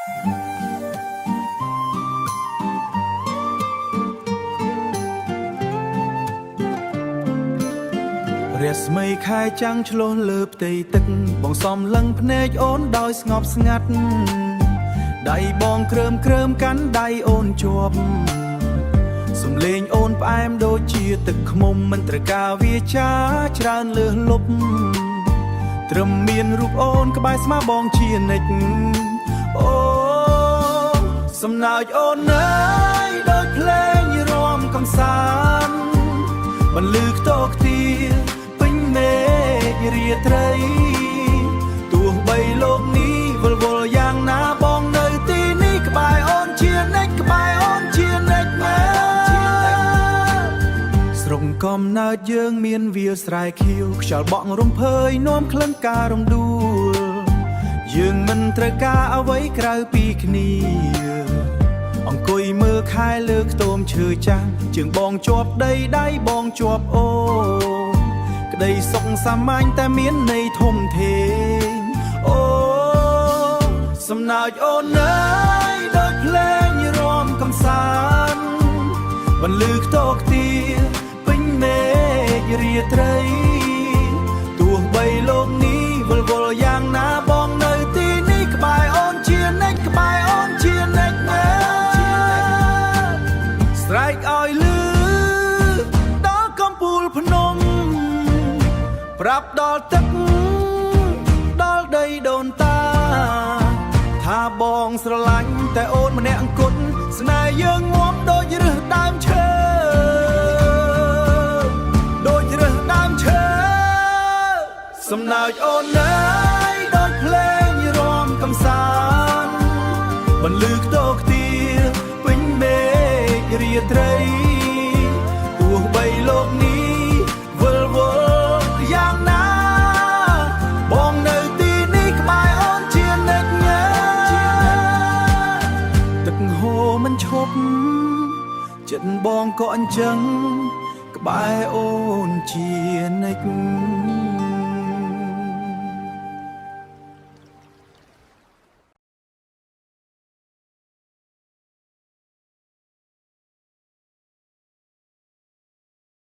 រាស្មីខែចាំងឆ្លុះលើផ្ទៃទឹកបងសំលឹងភ្នែកអូនដោយស្ងប់ស្ងាត់ដៃបងគ្រើមកាន់ដៃអូនជាប់សំលេងអូនផ្អែមដូចជាទឹកឃ្មុំមិនត្រូវការវាចាច្រើនលើសលប់ត្រឹមមានរូបអូនក្បែរស្មាបងជានិច្ចអូសំណើចអូនអើយដូចភ្លេងរាំកំសាន្តបន្លឺខ្ទរខ្ទាពេញមេឃរាត្រីទោះបីលោកនេះវល់វល់យ៉ាងណាបងនៅទីនេះក្បែរអូនជានិច្ចក្បែរអូនជានិច្ចណាស្រុកកំណើតយើងមានវាលស្រែខៀវខ្យល់បក់រំភើយនាំក្លិនការរំដួលយើងមិនត្រូវការអ្វីក្រៅពីគ្នាអង្គុយមើលខែលើខ្ទមឈើចាស់ជើងបងជាប់ដីដៃបងជាប់អូក្តីសុខសាមញ្ញតែមានន័យធំធេងអូសំណើចអូនអើយដូចភ្លេងរាំកំសាន្តបន្លឺខ្ទរខ្ទាពេញមេឃរាត្រីទោះបីលោកនេះវល់វល់យ៉ាងណាបងនៅទីនេះក្បែរអូនជានិច្ចក្បែរអូនជានិច្ចណាស្រែកឲ្យលឺដល់កំពូលភ្នំប្រាប់ដល់ទឹកដល់ដីដូនតាថាបងស្រឡាញ់តែអូនម្នាក់អង្គុតស្នេហ៍យើងងាប់ដូចរើសដើមឈើដូចរើសដើមឈើសំណើចអូនអើយដូចភ្លេងរាំកំសាន្តបន្លឺខ្ទរខ្ទាពេញមេឃរាត្រីទោះបីលោកនេះវល់វល់យ៉ាងណាបងនៅទីនេះក្បែរអូនជានិច្ចណាទឹកហូរមិនឈប់ចិត្តបងក៏អញ្ចឹងក្បែរអូនជានិច្ច